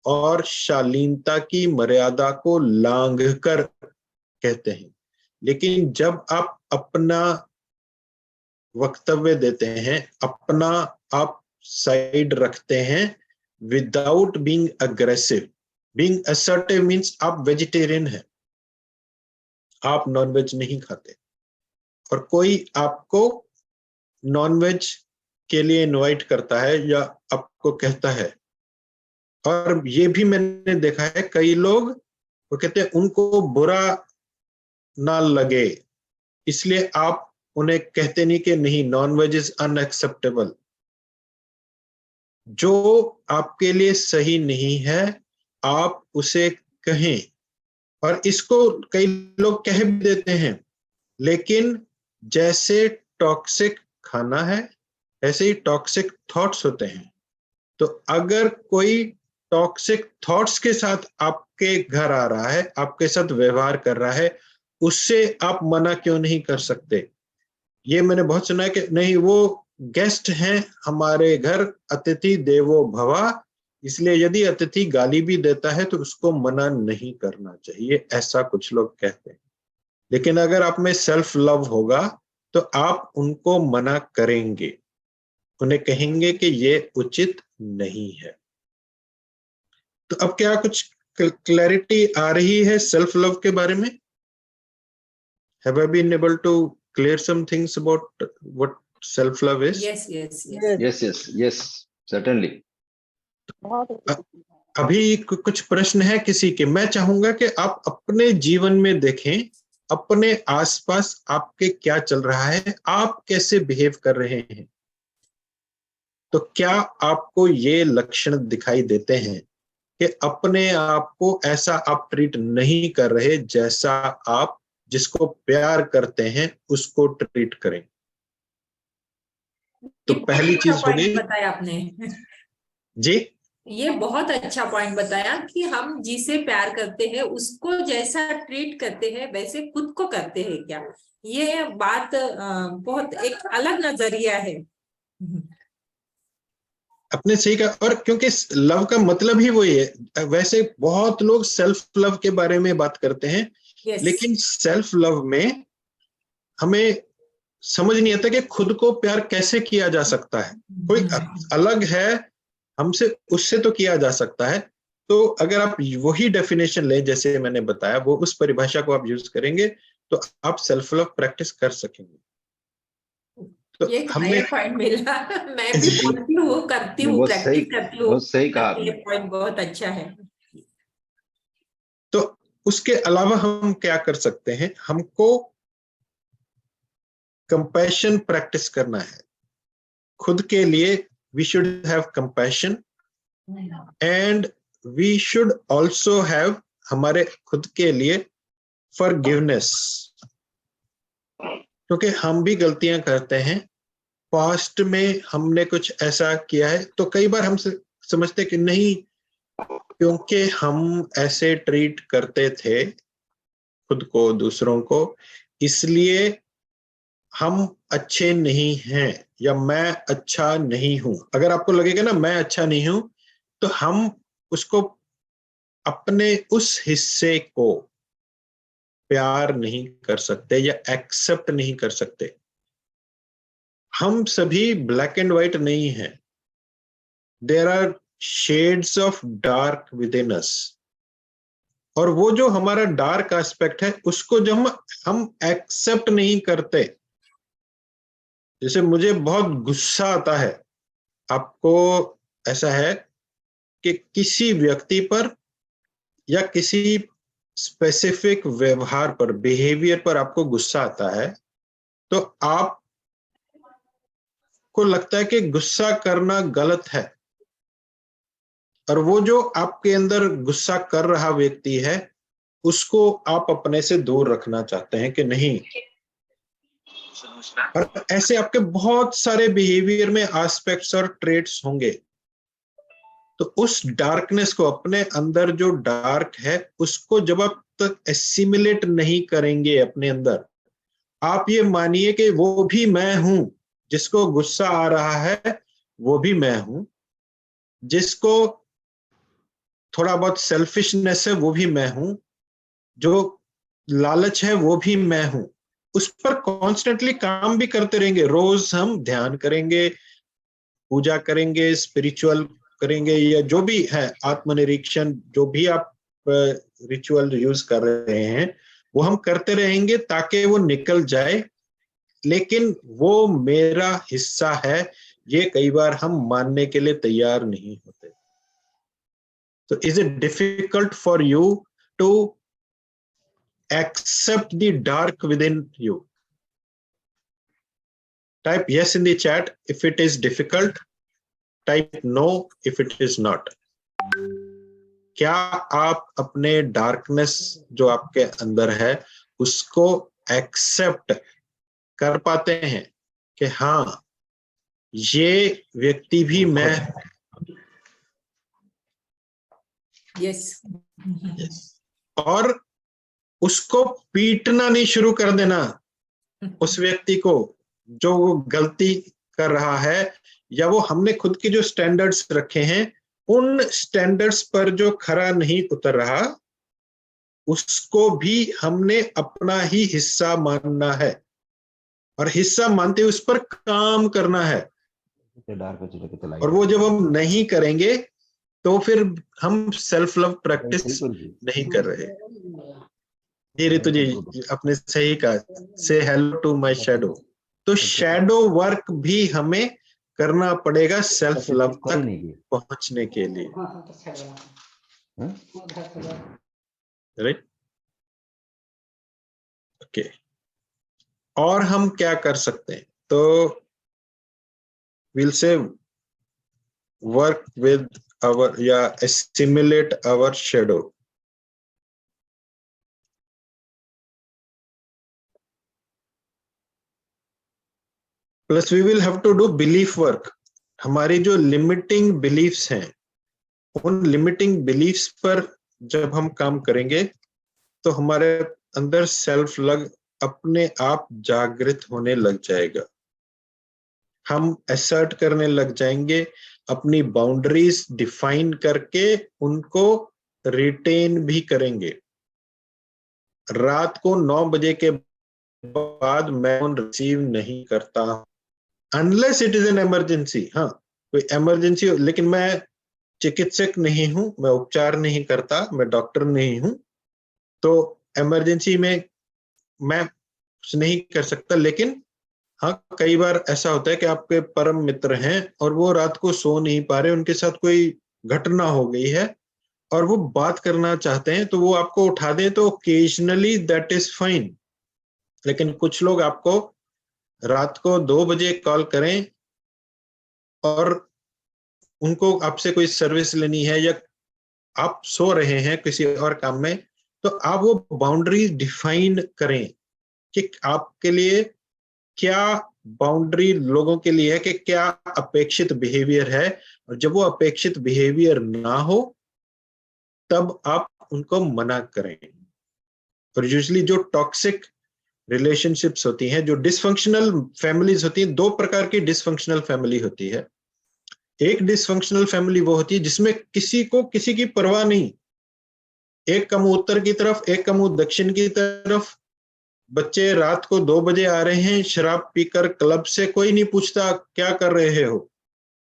और शालीनता की मर्यादा को लांघ कर कहते हैं। लेकिन जब आप अपना वक्तव्य देते हैं, अपना आप साइड रखते हैं without being aggressive, being assertive means आप वेजिटेरियन हैं, आप नॉनवेज नहीं खाते और कोई आपको नॉनवेज के लिए इनवाइट करता है या आपको कहता है, और ये भी मैंने देखा है कई लोग वो कहते हैं उनको बुरा ना लगे इसलिए आप उन्हें कहते नहीं कि नहीं नॉनवेज इज अनएक्सेप्टेबल। जो आपके लिए सही नहीं है आप उसे कहें, और इसको कई लोग कह भी देते हैं, लेकिन जैसे टॉक्सिक खाना है ऐसे ही टॉक्सिक थॉट्स होते हैं। तो अगर कोई टॉक्सिक थॉट्स के साथ आपके घर आ रहा है, आपके साथ व्यवहार कर रहा है, उससे आप मना क्यों नहीं कर सकते? ये मैंने बहुत सुना है कि नहीं वो गेस्ट हैं हमारे घर, अतिथि देवो भवा, इसलिए यदि अतिथि गाली भी देता है तो उसको मना नहीं करना चाहिए, ऐसा कुछ लोग कहते हैं। लेकिन अगर आप में सेल्फ लव होगा तो आप उनको मना करेंगे, उन्हें कहेंगे कि ये उचित नहीं है। तो अब क्या कुछ क्लैरिटी आ रही है सेल्फ लव के बारे में? Have I been able to clear some things about what self love is? Yes, yes, yes. Yes, certainly. अभी कुछ प्रश्न है किसी के? मैं चाहूंगा कि आप अपने जीवन में देखें, अपने आसपास आपके क्या चल रहा है, आप कैसे बिहेव कर रहे हैं। तो क्या आपको ये लक्षण दिखाई देते हैं कि अपने आप को ऐसा आप ट्रीट नहीं कर रहे जैसा आप जिसको प्यार करते हैं उसको ट्रीट करें? तो पहली चीज होगी, बताया आपने जी ये बहुत अच्छा पॉइंट बताया कि हम जिसे प्यार करते हैं उसको जैसा ट्रीट करते हैं वैसे खुद को करते हैं क्या, ये बात बहुत एक अलग नजरिया है। अपने सही का, और क्योंकि लव का मतलब ही वही है। वैसे बहुत लोग सेल्फ लव के बारे में बात करते हैं, yes. लेकिन सेल्फ लव में हमें समझ नहीं आता कि खुद को प्यार कैसे किया जा सकता है। कोई अलग है हमसे, उससे तो किया जा सकता है। तो अगर आप वही डेफिनेशन लें जैसे मैंने बताया, वो उस परिभाषा को आप यूज करेंगे तो आप सेल्फ लव प्रैक्टिस कर सकेंगे। तो ये हमने पॉइंट मिला, मैं भी बोलती हूँ, करती हूँ, प्रैक्टिस करती हूँ। बहुत सही कहा। ये पॉइंट बहुत अच्छा है। तो उसके अलावा हम क्या कर सकते हैं? हमको कंपैशन प्रैक्टिस करना है खुद के लिए। We should have compassion and we should also have हमारे खुद के लिए फॉरगिवनेस, क्योंकि हम भी गलतियां करते हैं। पास्ट में हमने कुछ ऐसा किया है तो कई बार हम समझते कि नहीं, क्योंकि हम ऐसे ट्रीट करते थे खुद को, दूसरों को, इसलिए हम अच्छे नहीं हैं या मैं अच्छा नहीं हूं। अगर आपको लगेगा ना मैं अच्छा नहीं हूं, तो हम उसको, अपने उस हिस्से को प्यार नहीं कर सकते या एक्सेप्ट नहीं कर सकते। हम सभी ब्लैक एंड व्हाइट नहीं हैं। There are shades of dark within us, और वो जो हमारा डार्क एस्पेक्ट है उसको जब हम एक्सेप्ट नहीं करते, जैसे मुझे बहुत गुस्सा आता है, आपको ऐसा है कि किसी व्यक्ति पर या किसी स्पेसिफिक व्यवहार पर, बिहेवियर पर आपको गुस्सा आता है, तो आप को लगता है कि गुस्सा करना गलत है, और वो जो आपके अंदर गुस्सा कर रहा व्यक्ति है उसको आप अपने से दूर रखना चाहते हैं कि नहीं। और ऐसे आपके बहुत सारे बिहेवियर में एस्पेक्ट्स और ट्रेट्स होंगे। तो उस डार्कनेस को, अपने अंदर जो डार्क है उसको जब आप तक एसिमिलेट नहीं करेंगे अपने अंदर, आप ये मानिए कि वो भी मैं हूं, जिसको गुस्सा आ रहा है वो भी मैं हूं, जिसको थोड़ा बहुत सेल्फिशनेस है वो भी मैं हूं, जो लालच है वो भी मैं हूं, उस पर कॉन्स्टेंटली काम भी करते रहेंगे। रोज हम ध्यान करेंगे, पूजा करेंगे, स्पिरिचुअल करेंगे, या जो भी है आत्मनिरीक्षण, जो भी आप रिचुअल यूज कर रहे हैं वो हम करते रहेंगे ताकि वो निकल जाए। लेकिन वो मेरा हिस्सा है, ये कई बार हम मानने के लिए तैयार नहीं होते। तो is it difficult for you to accept the dark within you? Type yes in the chat if it is difficult. Type no if it is not. क्या आप अपने डार्कनेस जो आपके अंदर है उसको एक्सेप्ट कर पाते हैं कि हाँ ये व्यक्ति भी मैं? यस। और उसको पीटना नहीं शुरू कर देना उस व्यक्ति को जो वो गलती कर रहा है, या वो हमने खुद के जो स्टैंडर्ड्स रखे हैं उन स्टैंडर्ड्स पर जो खरा नहीं उतर रहा, उसको भी हमने अपना ही हिस्सा मानना है, और हिस्सा मानते उस पर काम करना है। और वो जब हम नहीं करेंगे तो फिर हम सेल्फ लव प्रैक्टिस नहीं कर रहे। ये ऋतु जी अपने सही कहा, से हेलो टू माय शैडो। तो शैडो वर्क भी हमें करना पड़ेगा सेल्फ लव तक पहुंचने के लिए, राइट? ओके, और हम क्या कर सकते हैं? तो will say work with our या assimilate our shadow. Plus we will have to do belief work. हमारी जो लिमिटिंग बिलीफ्स हैं, उन लिमिटिंग बिलीफ्स पर जब हम काम करेंगे तो हमारे अंदर सेल्फ लव अपने आप जागृत होने लग जाएगा। हम असर्ट करने लग जाएंगे, अपनी बाउंड्रीज डिफाइन करके उनको रिटेन भी करेंगे। रात को 9 बजे के बाद मैं फोन रिसीव नहीं करता unless it is an emergency. हाँ, कोई इमरजेंसी हो, लेकिन मैं चिकित्सक नहीं हूं, मैं उपचार नहीं करता, मैं डॉक्टर नहीं हूं, तो इमरजेंसी में मैं कुछ नहीं कर सकता। लेकिन हाँ, कई बार ऐसा होता है कि आपके परम मित्र हैं और वो रात को सो नहीं पा रहे, उनके साथ कोई घटना हो गई है और वो बात करना चाहते हैं, तो वो आपको उठा दें तो ओकेजनली दैट इज फाइन। लेकिन कुछ लोग आपको रात को 2 बजे कॉल करें और उनको आपसे कोई सर्विस लेनी है, या आप सो रहे हैं किसी और काम में, तो आप वो बाउंड्री डिफाइन करें कि आपके लिए क्या बाउंड्री लोगों के लिए है, कि क्या अपेक्षित बिहेवियर है, और जब वो अपेक्षित बिहेवियर ना हो तब आप उनको मना करें। और यूजुअली जो टॉक्सिक रिलेशनशिप्स होती हैं, जो डिसफंक्शनल फैमिलीज होती हैं, 2 प्रकार की डिसफंक्शनल फैमिली होती है। एक डिसफंक्शनल फैमिली वो होती है जिसमें किसी को किसी की परवाह नहीं, एक का मुंह उत्तर की तरफ, एक का मुंह दक्षिण की तरफ, बच्चे रात को 2 बजे आ रहे हैं शराब पीकर क्लब से, कोई नहीं पूछता क्या कर रहे हो।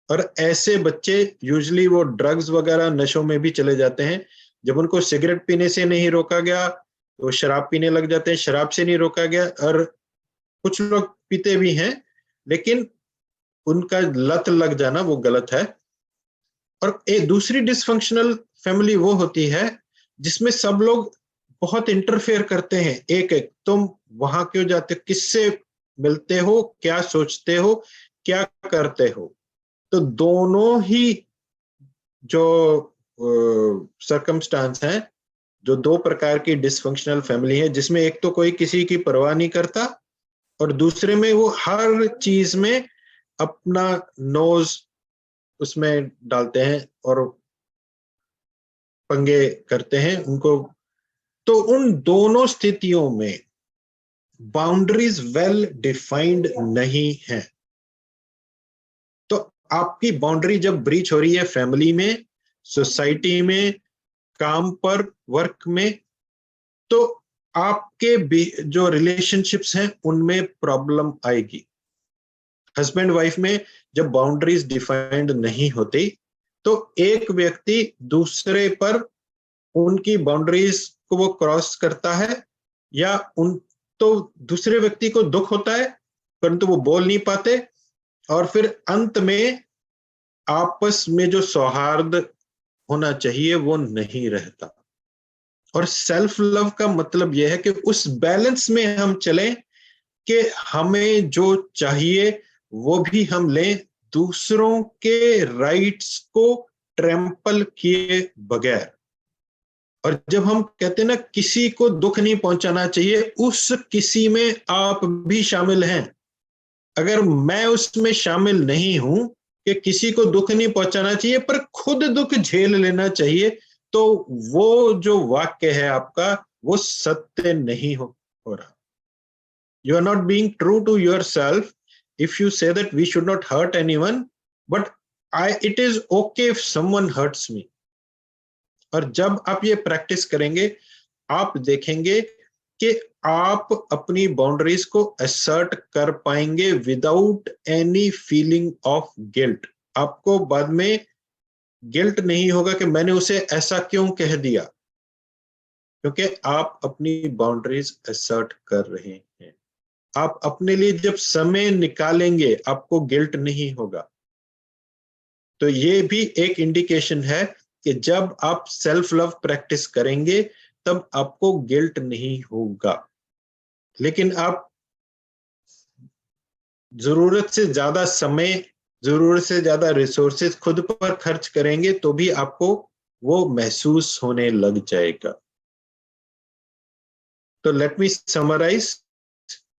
और ऐसे बच्चे यूजुअली वो ड्रग्स वगैरह नशों में भी चले जाते हैं। जब उनको सिगरेट पीने से नहीं रोका गया तो शराब पीने लग जाते हैं, शराब से नहीं रोका गया, और कुछ लोग पीते भी हैं लेकिन उनका लत लग जाना वो गलत है। और एक दूसरी डिसफंक्शनल फैमिली वो होती है जिसमें सब लोग बहुत इंटरफेयर करते हैं, एक एक, तुम वहां क्यों जाते हो, किससे मिलते हो, क्या सोचते हो, क्या करते हो। तो दोनों ही जो सर्कमस्टांस हैं, जो 2 प्रकार की डिसफंक्शनल फैमिली है, जिसमें एक तो कोई किसी की परवाह नहीं करता और दूसरे में वो हर चीज में अपना नोज उसमें डालते हैं और पंगे करते हैं उनको। तो उन दोनों स्थितियों में बाउंड्रीज वेल डिफाइंड नहीं है। तो आपकी बाउंड्री जब ब्रीच हो रही है फैमिली में, सोसाइटी में, काम पर, वर्क में, तो आपके जो रिलेशनशिप्स हैं उनमें प्रॉब्लम आएगी। हस्बैंड वाइफ में जब बाउंड्रीज डिफाइंड नहीं होती तो एक व्यक्ति दूसरे पर उनकी बाउंड्रीज को वो क्रॉस करता है, या तो दूसरे व्यक्ति को दुख होता है परंतु वो बोल नहीं पाते, और फिर अंत में आपस में जो सौहार्द होना चाहिए वो नहीं रहता। और सेल्फ लव का मतलब यह है कि उस बैलेंस में हम चलें कि हमें जो चाहिए वो भी हम लें, दूसरों के राइट्स को ट्रैम्पल किए बगैर। और जब हम कहते हैं ना किसी को दुख नहीं पहुंचाना चाहिए, उस किसी में आप भी शामिल हैं। अगर मैं उसमें शामिल नहीं हूं कि किसी को दुख नहीं पहुंचाना चाहिए पर खुद दुख झेल लेना चाहिए, तो वो जो वाक्य है आपका वो सत्य नहीं हो रहा। You are not being true to yourself if you say that we should not hurt anyone, but it is okay if someone hurts me. और जब आप ये प्रैक्टिस करेंगे आप देखेंगे कि आप अपनी बाउंड्रीज को असर्ट कर पाएंगे without any feeling of guilt. आपको बाद में गिल्ट नहीं होगा कि मैंने उसे ऐसा क्यों कह दिया, क्योंकि आप अपनी बाउंड्रीज असर्ट कर रहे हैं। आप अपने लिए जब समय निकालेंगे आपको गिल्ट नहीं होगा। तो ये भी एक इंडिकेशन है कि जब आप सेल्फ लव प्रैक्टिस करेंगे तब आपको गिल्ट नहीं होगा। लेकिन आप जरूरत से ज्यादा समय, जरूरत से ज्यादा रिसोर्सेज खुद पर खर्च करेंगे तो भी आपको वो महसूस होने लग जाएगा। तो लेट मी समराइज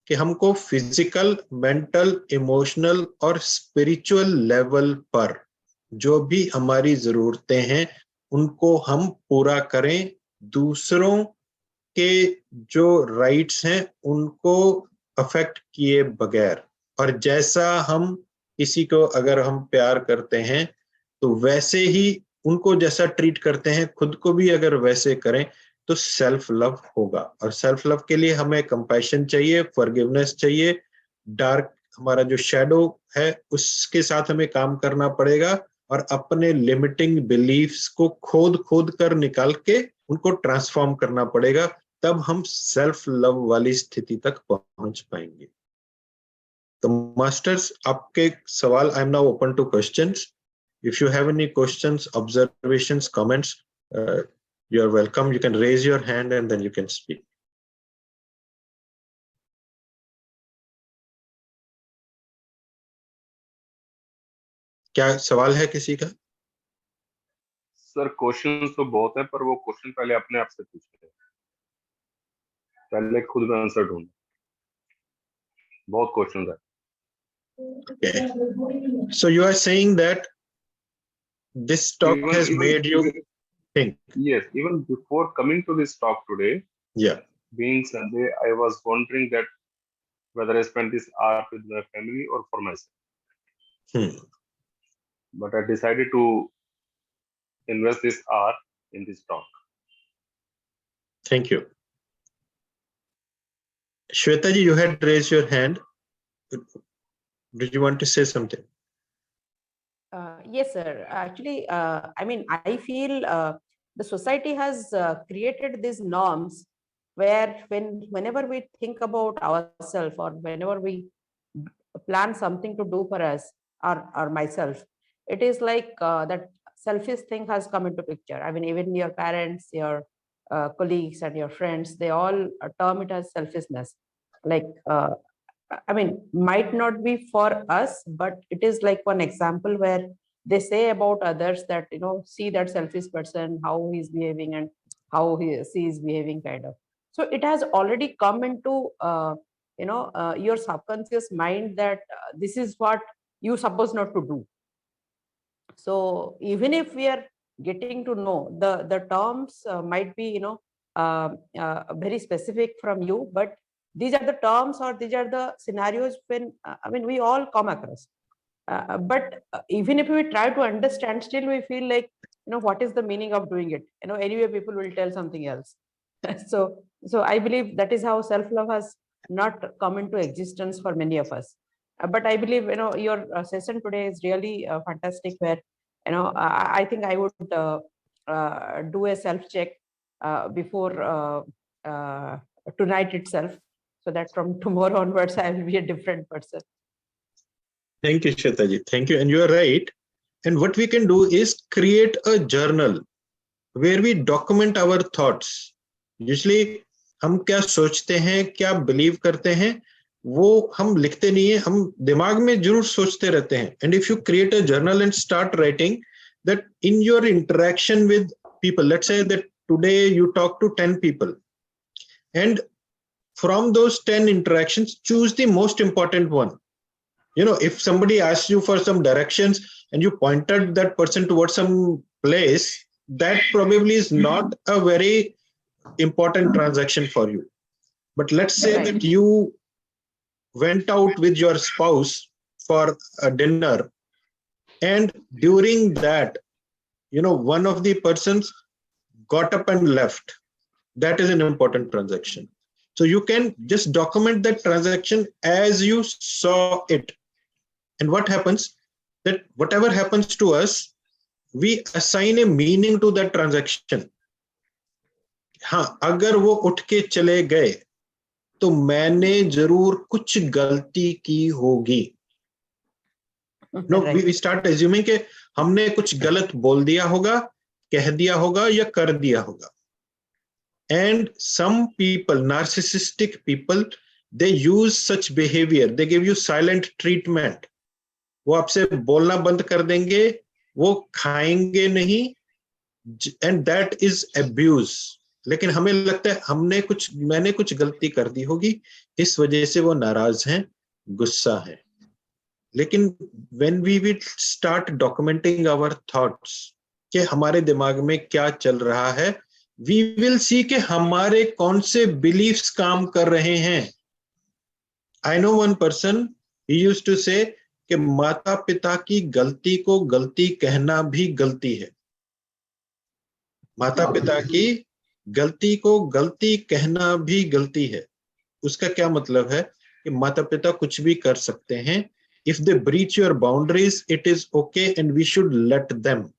कि हमको फिजिकल, मेंटल, इमोशनल और स्पिरिचुअल लेवल पर जो भी हमारी जरूरतें हैं उनको हम पूरा करें, दूसरों के जो राइट्स हैं उनको अफेक्ट किए बगैर। और जैसा हम किसी को अगर हम प्यार करते हैं तो वैसे ही उनको जैसा ट्रीट करते हैं खुद को भी अगर वैसे करें तो सेल्फ लव होगा। और सेल्फ लव के लिए हमें कंपैशन चाहिए, फॉरगिवनेस चाहिए, डार्क हमारा जो शैडो है उसके साथ हमें काम करना पड़ेगा और अपने लिमिटिंग बिलीफ्स को खोद कर निकाल के उनको ट्रांसफॉर्म करना पड़ेगा, तब हम सेल्फ लव वाली स्थिति तक पहुंच पाएंगे। तो मास्टर्स, आपके सवाल, I am now open two questions. If you have any questions, observations, comments, you are welcome. You can raise your hand and then you can speak. क्या सवाल है किसी का? सर क्वेश्चन तो बहुत है पर वो क्वेश्चन पहले अपने आप से पूछते हैं, पहले खुद में आंसर ढूंढ। बहुत क्वेश्चन है। Okay. So you are saying that this talk has made you think. Yes, even before coming to this talk today, Yeah. being Sunday, I was wondering that whether I spend this hour with my family or for myself. But I decided to invest this hour in this talk. Thank you. Shweta ji, you had raised your hand. Did you want to say something? Yes, sir. Actually, I mean, I feel the society has created these norms where whenever we think about ourselves or whenever we plan something to do for us or myself, it is like that selfish thing has come into picture. I mean, even your parents, your colleagues and your friends, they all term it as selfishness. Like, I mean, might not be for us, but it is like one example where they say about others that, you know, see that selfish person, how he's behaving and how she is behaving, kind of. So it has already come into, your subconscious mind that this is what you supposed not to do. So even if we are getting to know the terms might be, very specific from you, but these are the terms or these are the scenarios when, I mean, we all come across. But even if we try to understand, still we feel like, what is the meaning of doing it? Anyway, people will tell something else. So I believe that is how self-love has not come into existence for many of us. But I believe, your session today is really fantastic, where, I think I would do a self-check before tonight itself, so that from tomorrow onwards, I will be a different person. Thank you, Shwetaji. Thank you. And you are right. And what we can do is create a journal where we document our thoughts. Usually, हम क्या सोचते हैं, क्या believe करते हैं, वो हम लिखते नहीं है, हम दिमाग में जरूर सोचते रहते हैं. And if you create a journal and start writing that in your interaction with people, let's say that today you talk to 10 people, and from those 10 interactions, choose the most important one. If somebody asks you for some directions and you pointed that person towards some place, that probably is not a very important transaction for you. But let's say Right. that you went out with your spouse for a dinner, and during that, one of the persons got up and left. That is an important transaction. So you can just document that transaction as you saw it. And what happens, that whatever happens to us, we assign a meaning to that transaction. हाँ, अगर वो उठ के चले गए तो मैंने जरूर कुछ गलती की होगी. No, we start assuming कि हमने कुछ गलत बोल दिया होगा, कह दिया होगा या कर दिया होगा. And some people, narcissistic people, they use such behavior. They give you silent treatment. वो आपसे बोलना बंद कर देंगे, वो खाएंगे नहीं, and that is abuse. लेकिन हमें लगता है मैंने कुछ गलती कर दी होगी, इस वजह से वो नाराज हैं, गुस्सा है. लेकिन when we will start documenting our thoughts, कि हमारे दिमाग में क्या चल रहा है, we will see कि हमारे कौन से beliefs काम कर रहे हैं. I know one person, he used to say कि माता पिता की गलती को गलती कहना भी गलती है. माता पिता की गलती को गलती कहना भी गलती है. उसका क्या मतलब है कि माता पिता कुछ भी कर सकते हैं. If they breach your boundaries, it is okay and we should let them.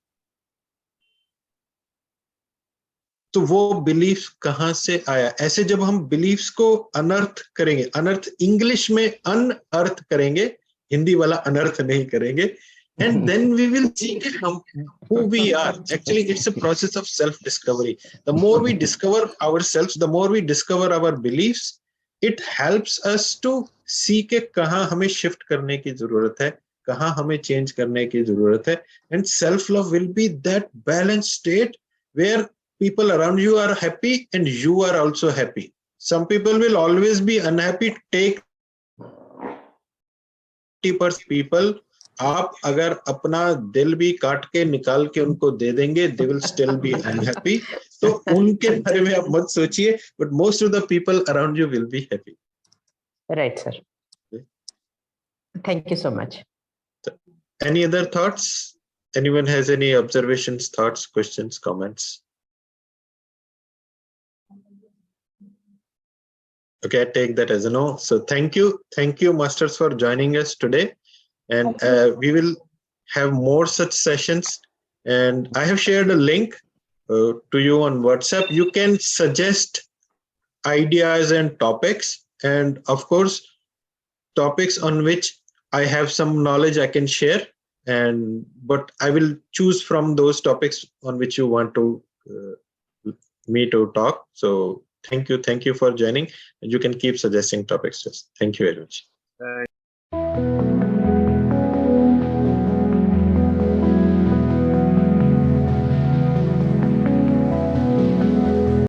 तो वो बिलीफ कहां से आया? ऐसे जब हम बिलीफ्स को अनर्थ करेंगे, अनर्थ इंग्लिश में अनअर्थ करेंगे, हिंदी वाला अनर्थ नहीं करेंगे, and then we will see who we are. Actually, it's a process of self-discovery. The more we discover ourselves, the more we discover our beliefs, it helps us to see कि कहाँ हमें shift करने की जरूरत है, कहाँ हमें change करने की जरूरत है. And self-love will be that balanced state where people around you are happy and you are also happy. Some people will always be unhappy. Take 80% people, आप अगर अपना दिल भी काट के निकाल के उनको दे देंगे, they will still be unhappy. तो उनके बारे में आप मत सोचिए, but most of the people around you will be happy. Right, sir. Thank you so much. Any other thoughts? Anyone has any observations, thoughts, questions, comments? Okay, I take that as a no. So thank you, masters, for joining us today. And we will have more such sessions. And I have shared a link to you on WhatsApp. You can suggest ideas and topics. And of course, topics on which I have some knowledge I can share. But I will choose from those topics on which you want to me to talk. So thank you for joining. You can keep suggesting topics. Thank you very much.